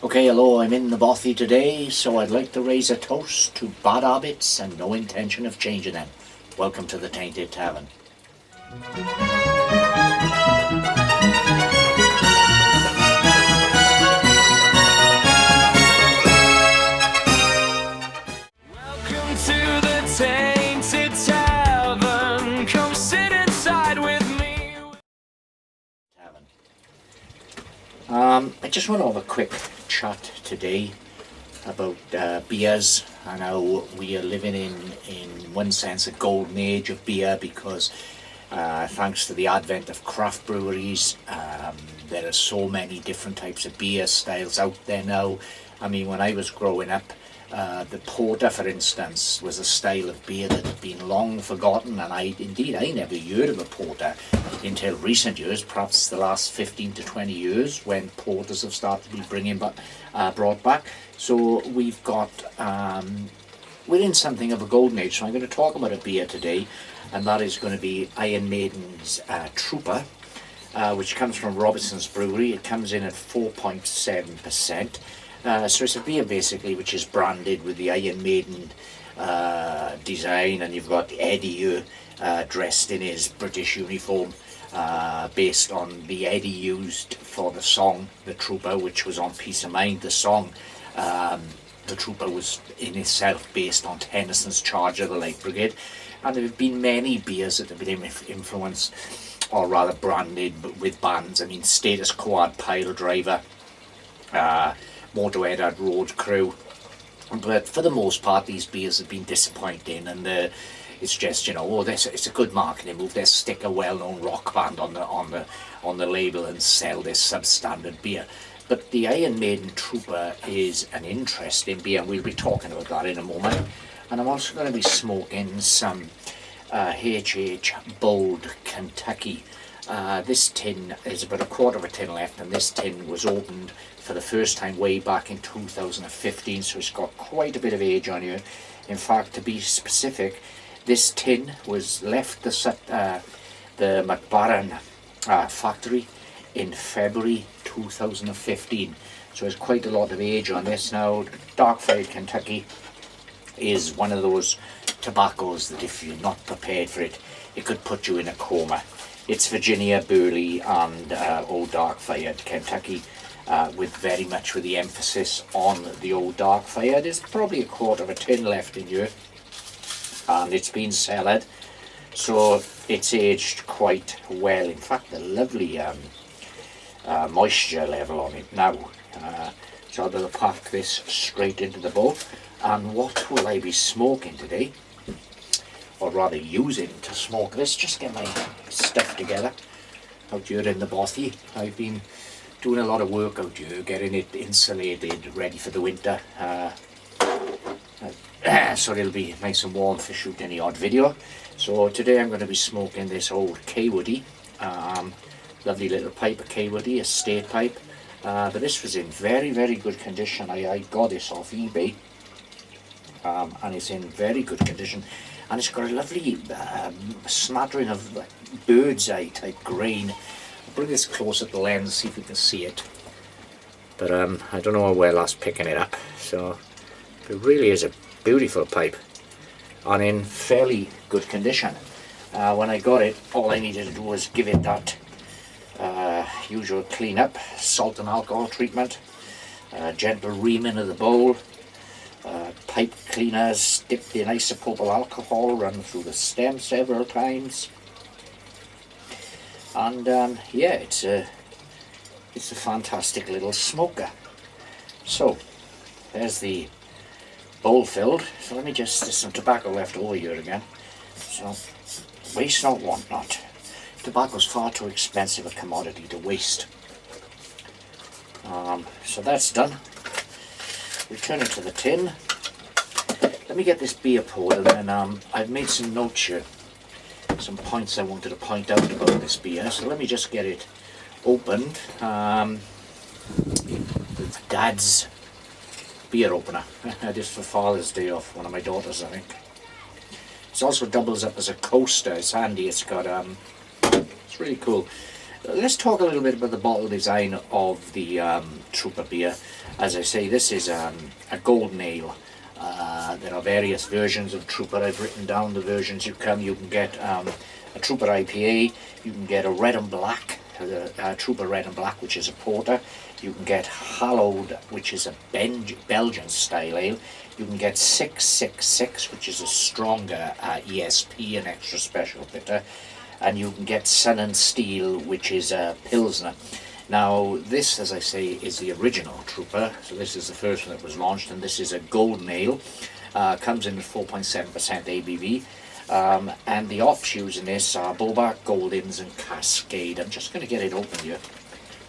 Okay, hello, I'm in the bothy today, so I'd like to raise a toast to bad habits and no intention of changing them. Welcome to the Tainted Tavern. Welcome to the Tainted Tavern. Come sit inside with me. I just want to have a quick chat today about beers. I know we are living in one sense, a golden age of beer because thanks to the advent of craft breweries, there are so many different types of beer styles out there now. I mean, when I was growing up, the porter, for instance, was a style of beer that had been long forgotten, and I never heard of a porter until recent years, perhaps the last 15 to 20 years, when porters have started to be brought back. So we've got, we're in something of a golden age, so I'm going to talk about a beer today, and that is going to be Iron Maiden's Trooper, which comes from Robertson's Brewery. It comes in at 4.7%. So it's a beer basically which is branded with the Iron Maiden design, and you've got Eddie here dressed in his British uniform, based on the Eddie used for the song The Trooper, which was on Peace of Mind. The song The Trooper was in itself based on Tennyson's Charge of the Light Brigade, and there have been many beers that have been influenced, or rather branded with bands. I mean, Status Quo had Pile Driver, Motorhead had Road Crew, but for the most part these beers have been disappointing, and it's just, you know, it's a good marketing move. They stick a well-known rock band on the label and sell this substandard beer. But the Iron Maiden Trooper is an interesting beer, and we'll be talking about that in a moment. And I'm also going to be smoking some HH Bold Kentucky. This tin is about a quarter of a tin left, and this tin was opened for the first time way back in 2015, so it's got quite a bit of age on you. In fact, to be specific, this tin was left the McBarron factory in February 2015, so there's quite a lot of age on this. Now, Dark Fired Kentucky is one of those tobaccos that if you're not prepared for it, it could put you in a coma. It's Virginia, Burley and Old Dark Fired Kentucky, with the emphasis on the Old Dark Fired. There's probably a quarter of a tin left in here, and it's been cellared, so it's aged quite well. In fact, a lovely moisture level on it now. So I'm going to pack this straight into the bowl. And what will I be smoking today? Or rather using to smoke this, just get my stuff together out here in the bothy. I've been doing a lot of work out here, getting it insulated, ready for the winter, so it'll be nice and warm for shooting the odd video. So today I'm going to be smoking this old K-Woody, lovely little pipe of K-Woody, a state pipe, but this was in very good condition. I got this off eBay, and it's in very good condition. And it's got a lovely smattering of bird's eye type grain. I'll bring this closer to the lens, see if we can see it. But I don't know how well that's picking it up. So it really is a beautiful pipe, and in fairly good condition. When I got it, all I needed to do was give it that usual clean up, salt and alcohol treatment, gentle reaming of the bowl, pipe cleaners dipped in isopropyl alcohol, run through the stem several times, and yeah, it's a fantastic little smoker. So there's the bowl filled. So let me just, there's some tobacco left over here again, so waste not, want not. Tobacco's far too expensive a commodity to waste. So that's done. Return it to the tin. Let me get this beer poured, and then I've made some notes here, some points I wanted to point out about this beer. So let me just get it opened with Dad's beer opener. This for Father's Day off one of my daughters, I think. It also doubles up as a coaster. It's handy. It's got it's really cool. Let's talk a little bit about the bottle design of the Trooper beer. As I say, this is a golden ale. There are various versions of Trooper. I've written down the versions you can get a Trooper IPA, you can get a red and black, a Trooper red and black, which is a porter. You can get Hallowed, which is a Belgian style ale. You can get 666, which is a stronger ESP, an extra special bitter. And you can get Sun and Steel, which is a Pilsner. Now this, as I say, is the original Trooper, so this is the first one that was launched, and this is a golden ale. Comes in at 4.7% ABV, and the offshoots in this are Bobart, Goldings and Cascade. I'm just going to get it open here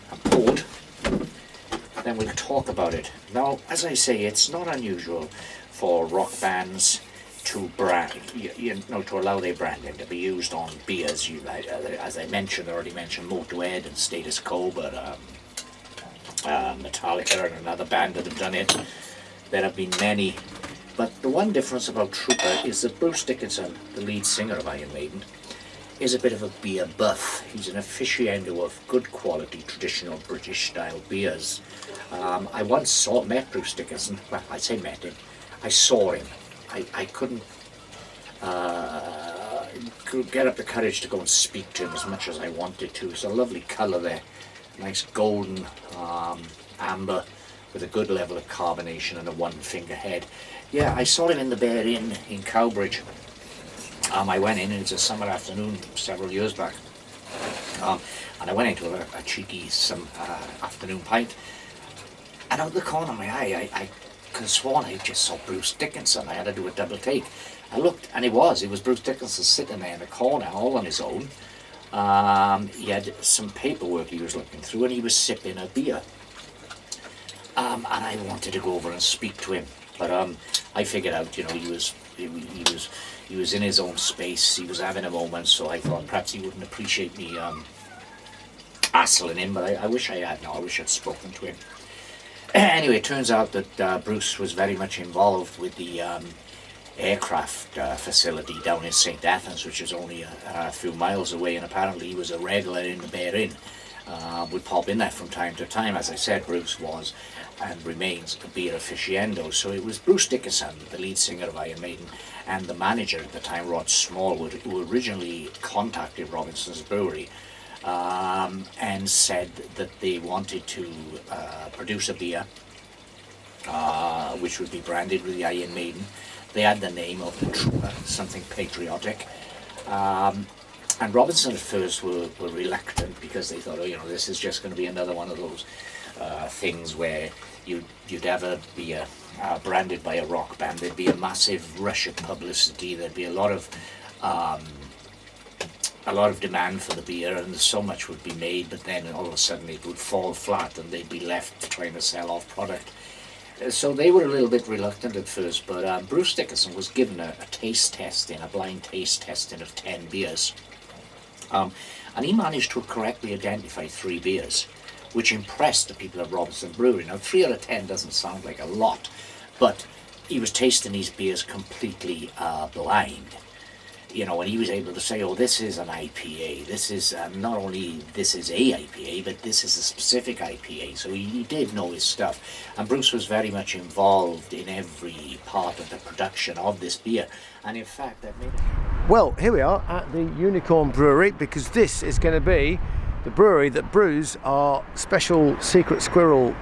and poured, then we'll talk about it. Now, as I say, it's not unusual for rock bands to brand, to allow their branding to be used on beers. As I already mentioned Motorhead and Status Quo, but Metallica and another band that have done it. There have been many, but the one difference about Trooper is that Bruce Dickinson, the lead singer of Iron Maiden, is a bit of a beer buff. He's an aficionado of good quality traditional British style beers. I once met Bruce Dickinson. Well, I say met him, I saw him. I couldn't get up the courage to go and speak to him as much as I wanted to. It's a lovely colour there, nice golden amber with a good level of carbonation and a one finger head. Yeah, I saw him in the Bear Inn in Cowbridge. I went in, and it's a summer afternoon several years back, and I went into a cheeky afternoon pint, and out the corner of my eye I could have sworn I just saw Bruce Dickinson. I had to do a double take. I looked, and it was Bruce Dickinson sitting there in the corner all on his own. He had some paperwork he was looking through, and he was sipping a beer. And I wanted to go over and speak to him, but I figured out, he was in his own space. He was having a moment, so I thought perhaps he wouldn't appreciate me hassling him. But I wish I had. I wish I'd spoken to him. Anyway, it turns out that Bruce was very much involved with the aircraft facility down in St. Athens, which is only a few miles away, and apparently he was a regular in the Bear Inn. Would pop in there from time to time. As I said, Bruce was and remains a beer aficionado. So it was Bruce Dickinson, the lead singer of Iron Maiden, and the manager at the time, Rod Smallwood, who originally contacted Robinson's Brewery and said that they wanted to produce a beer which would be branded with the Iron Maiden. They had the name of the Trooper, something patriotic. And Robinson at first were reluctant because they thought, this is just going to be another one of those things where you'd ever be branded by a rock band. There'd be a massive rush of publicity. There'd be a lot of demand for the beer, and so much would be made. But then all of a sudden it would fall flat, and they'd be left trying to sell off product. So they were a little bit reluctant at first. But Bruce Dickinson was given a blind taste testing of 10 beers. And he managed to correctly identify 3 beers, which impressed the people at Robinson Brewery. Now, 3 out of 10 doesn't sound like a lot, but he was tasting these beers completely blind. And he was able to say, this is an IPA. This is not only this is a IPA, but this is a specific IPA. So he did know his stuff. And Bruce was very much involved in every part of the production of this beer. And in fact, that made it... Well, here we are at the Unicorn Brewery, because this is going to be the brewery that brews our special secret squirrel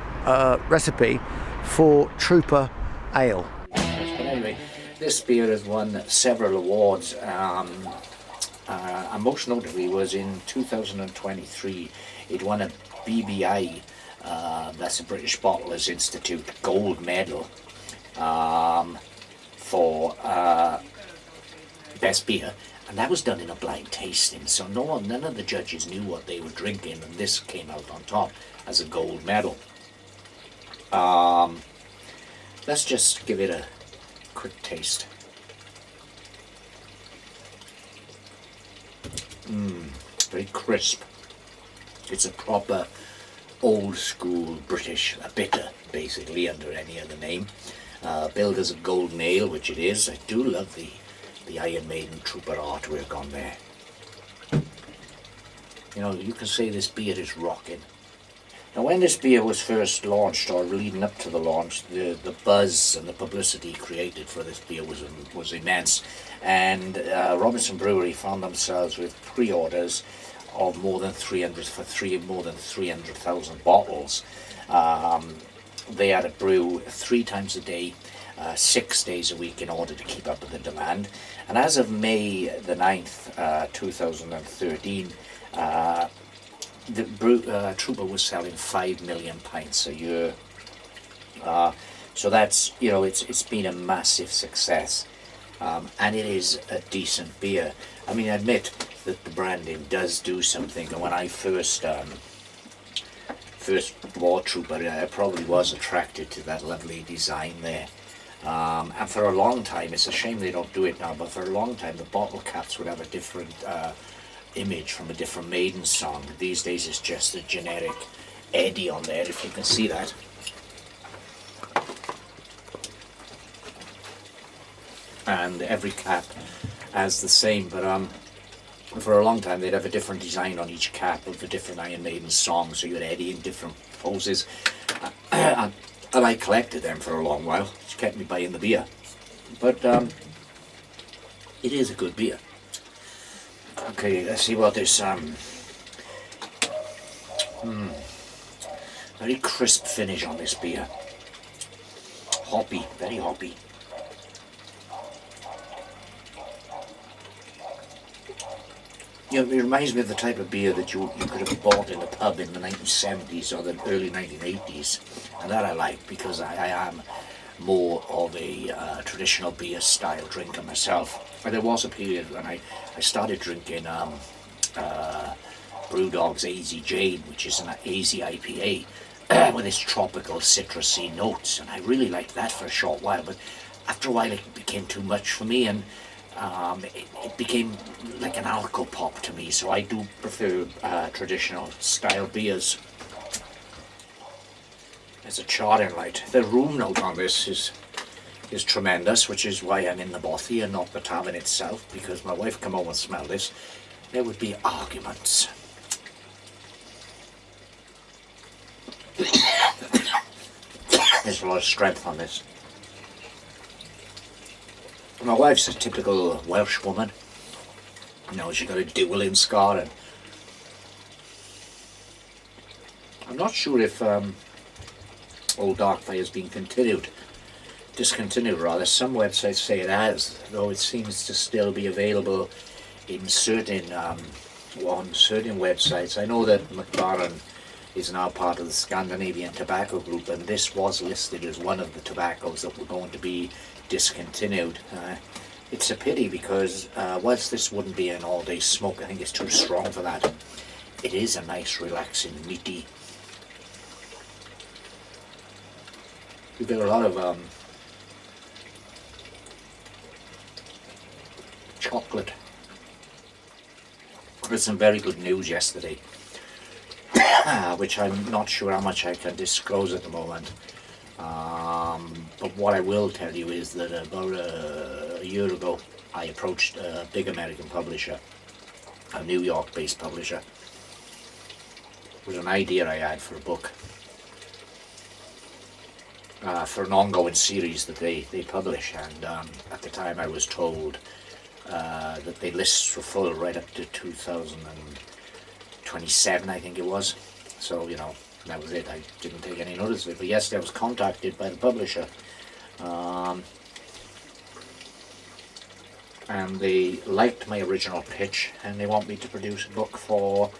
recipe for Trooper Ale. Anyway, this beer has won several awards, and most notably was in 2023. It won a BBI, that's the British Bottlers Institute, gold medal for best beer, and that was done in a blind tasting, so none of the judges knew what they were drinking, and this came out on top as a gold medal. Let's just give it a quick taste. Very crisp. It's a proper old school British, a bitter basically, under any other name. Billed as a golden ale, which it is. I do love the Iron Maiden Trooper artwork on there. You know, you can say this beer is rocking. Now, when this beer was first launched, or leading up to the launch, the buzz and the publicity created for this beer was immense, and Robinson Brewery found themselves with pre-orders of more than 300,000 bottles. They had to brew 3 times a day, 6 days a week in order to keep up with the demand. And as of May the 9th, 2013, the Trooper was selling 5 million pints a year. So that's, you know, it's been a massive success, and it is a decent beer. I mean, I admit that the branding does do something, and when I first bought Trooper, I probably was attracted to that lovely design there. And for a long time, it's a shame they don't do it now, but for a long time the bottle caps would have a different image from a different Maiden song. These days it's just a generic Eddie on there, if you can see that. And every cap has the same, but for a long time they'd have a different design on each cap of a different Iron Maiden song, so you had Eddie in different poses. And I collected them for a long while, which kept me buying the beer. But it is a good beer. Okay, let's see what this very crisp finish on this beer. Hoppy, very hoppy. You know, it reminds me of the type of beer that you could have bought in a pub in the 1970s or the early 1980s, and that I like, because I am more of a traditional beer style drinker myself. And there was a period when I started drinking Brewdog's AZ Jane, which is an AZ IPA with its tropical citrusy notes, and I really liked that for a short while, but after a while it became too much for me, and it became like an alco pop to me, so I do prefer traditional style beers. There's a charting light. The room note on this is tremendous, which is why I'm in the bothy and not the tavern itself, because my wife come home and smell this, there would be arguments. There's a lot of strength on this. My wife's a typical Welsh woman. You know, she got a dueling scar, and I'm not sure if Old Darkfire has been discontinued rather. Some websites say it has, though it seems to still be available in certain on certain websites. I know that McLaren is now part of the Scandinavian Tobacco Group, and this was listed as one of the tobaccos that were going to be discontinued. It's a pity, because whilst this wouldn't be an all-day smoke, I think it's too strong for that. It is a nice, relaxing, meaty. We've got a lot of chocolate. There's some very good news yesterday, which I'm not sure how much I can disclose at the moment. But what I will tell you is that about a year ago I approached a big American publisher, a New York based publisher. It was an idea I had for a book, for an ongoing series that they publish, and at the time I was told that they lists were full right up to 2027, I think it was. So, you know, that was it. I didn't take any notice of it. But yesterday I was contacted by the publisher, and they liked my original pitch, and they want me to produce a book for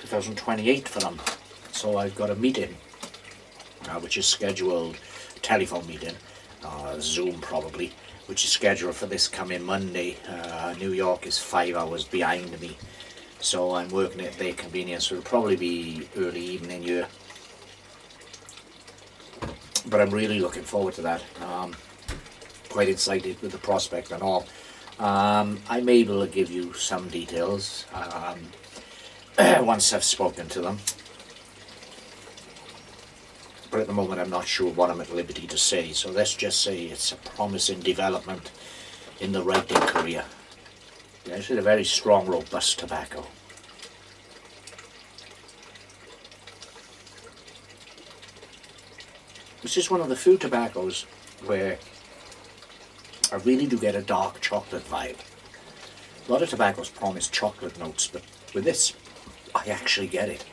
2028 for them. So I've got a meeting, which is scheduled, telephone meeting, Zoom probably, which is scheduled for this coming Monday. New York is 5 hours behind me, so I'm working at their convenience. So it'll probably be early evening here, but I'm really looking forward to that. Quite excited with the prospect and all. I'm able to give you some details once I've spoken to them, but at the moment I'm not sure what I'm at liberty to say. So let's just say it's a promising development in the writing career. Yeah, it's a very strong, robust tobacco. This is one of the few tobaccos where I really do get a dark chocolate vibe. A lot of tobaccos promise chocolate notes, but with this, I actually get it.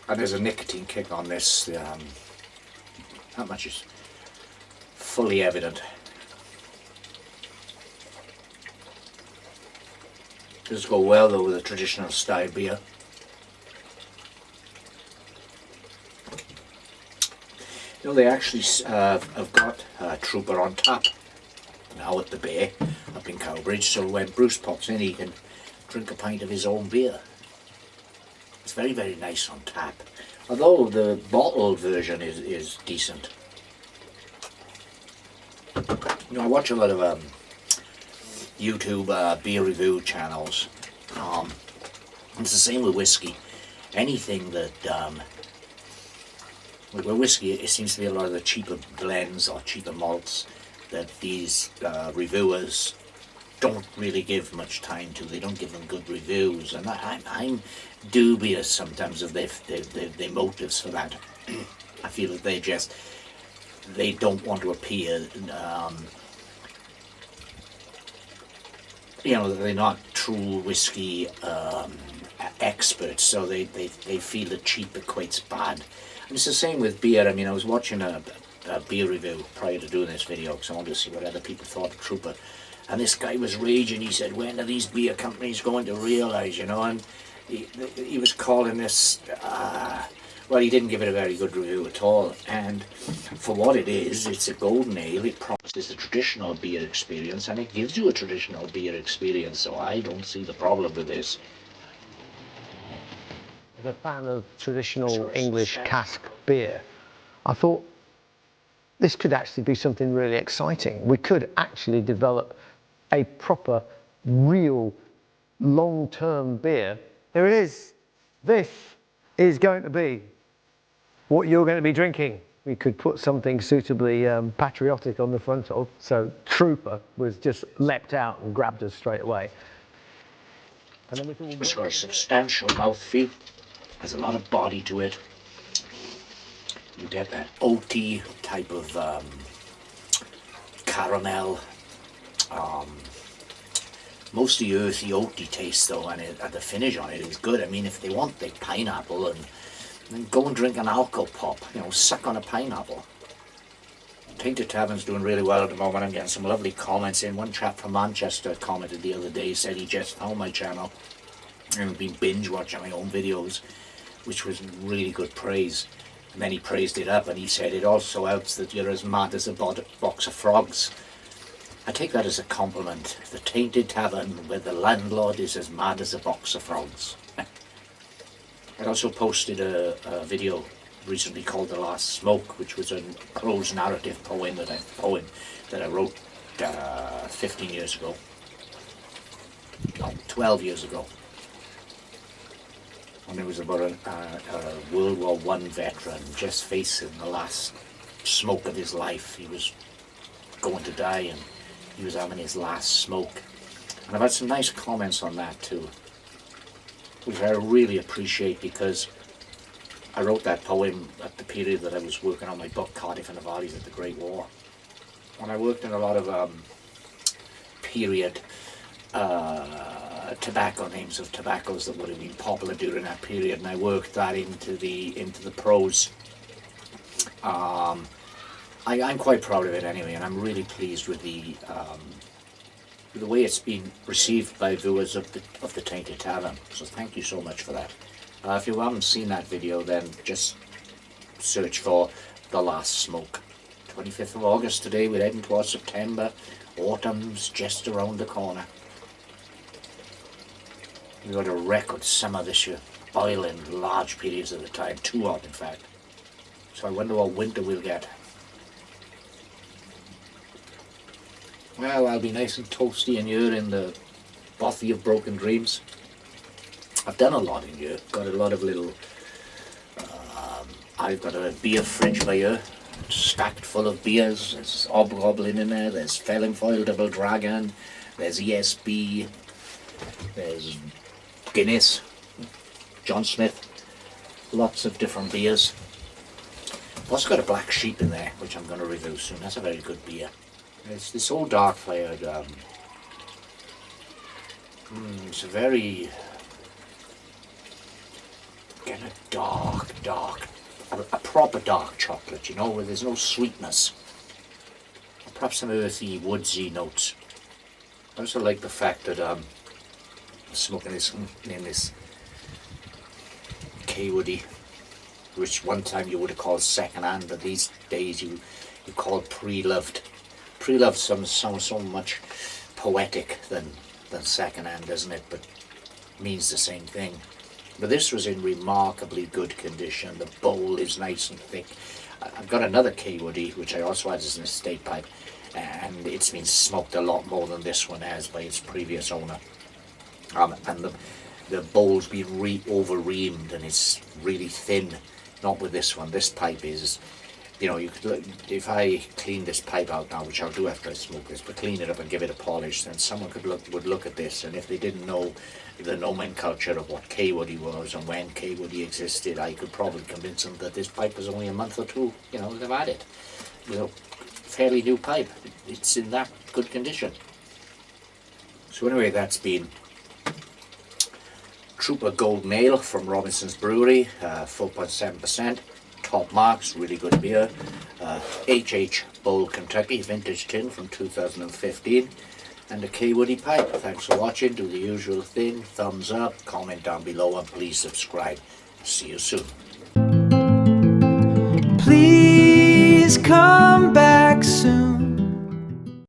And there's a nicotine kick on this. That much is fully evident. Does go well though with a traditional style beer. You know, they actually have got Trooper on tap now at the Bay up in Cowbridge, so when Bruce pops in he can drink a pint of his own beer. It's very, very nice on tap, although the bottled version is decent. You know, I watch a lot of YouTube beer review channels. It's the same with whiskey. Anything that with whiskey, it seems to be a lot of the cheaper blends or cheaper malts that these reviewers don't really give much time to. They don't give them good reviews, and I'm dubious sometimes of their motives for that. I feel that they don't want to appear, you know, they're not true whiskey experts, so they feel that cheap equates bad. And it's the same with beer. I mean, I was watching a beer review prior to doing this video because I wanted to see what other people thought of Trooper. And this guy was raging. He said, when are these beer companies going to realise, you know? And he was calling this, well, he didn't give it a very good review at all. And for what it is, it's a golden ale. It promises a traditional beer experience, and it gives you a traditional beer experience. So I don't see the problem with this. As a fan of traditional English cask beer, I thought this could actually be something really exciting. We could actually develop a proper, real, long-term beer. There it is. This is going to be what you're going to be drinking. We could put something suitably patriotic on the front of, so Trooper was just leapt out and grabbed us straight away. And then we can... It's got a substantial mouthfeel. There's a lot of body to it. You get that oaty type of caramel, mostly earthy oaty taste though, and the finish on it is good. I mean, if they want the pineapple, and then go and drink an alco pop, you know, suck on a pineapple. Tainted Tavern's doing really well at the moment. I'm getting some lovely comments in. One chap from Manchester commented the other day, said he just found my channel and been binge watching my own videos, which was really good praise. And then he praised it up and he said it also helps that you're as mad as a box of frogs. I take that as a compliment. The Tainted Tavern where the landlord is as mad as a box of frogs. I also posted a video recently called The Last Smoke, which was a prose narrative poem that I wrote 15 years ago. No, 12 years ago. And it was about a World War I veteran just facing the last smoke of his life. He was going to die and he was having his last smoke. And I've had some nice comments on that too, which I really appreciate, because I wrote that poem at the period that I was working on my book, Cardiff and the Valleys of the Great War. And I worked in a lot of period tobacco names of tobaccos that would have been popular during that period, and I worked that into the prose. I'm quite proud of it anyway, and I'm really pleased with the way it's been received by viewers of the Tainted Tavern. So thank you so much for that. If you haven't seen that video, then just search for The Last Smoke. 25th of August today, we're heading towards September. Autumn's just around the corner. We got a record summer this year, boiling large periods of the time, too hot in fact. So I wonder what winter we'll get. Well, I'll be nice and toasty in here in the bothy of broken dreams. I've done a lot in here, got a lot of little, I've got a beer fridge by here, stacked full of beers. There's Hobgoblin in there, there's Felonfoil Double Dragon, there's ESB, there's Guinness, John Smith, lots of different beers. Also got a Black Sheep in there, which I'm going to review soon. That's a very good beer. It's this old dark flavoured. It's a very kind of dark, a proper dark chocolate, you know, where there's no sweetness. Perhaps some earthy, woodsy notes. I also like the fact that I'm smoking this in this K-Woody, which one time you would have called second hand, but these days you call pre-loved. Pre-loved sounds so much poetic than second hand, doesn't it? But means the same thing. But this was in remarkably good condition. The bowl is nice and thick. I've got another K-Woody, which I also had as an estate pipe, and it's been smoked a lot more than this one has by its previous owner. And the bowl's been over-reamed and it's really thin. Not with this one. This pipe is, you know, you could look, if I clean this pipe out now, which I'll do after I smoke this, but clean it up and give it a polish, then someone would look at this, and if they didn't know the nomenclature of what K-Woody was and when K-Woody existed, I could probably convince them that this pipe was only a month or two, you know, they've had it. You know, fairly new pipe. It's in that good condition. So anyway, that's been Trooper Golden Ale from Robinson's Brewery, 4.7%. Top marks, really good beer. HH Bowl Kentucky Vintage Tin from 2015. And a K-Woody pipe. Thanks for watching. Do the usual thing. Thumbs up, comment down below, and please subscribe. See you soon. Please come back soon.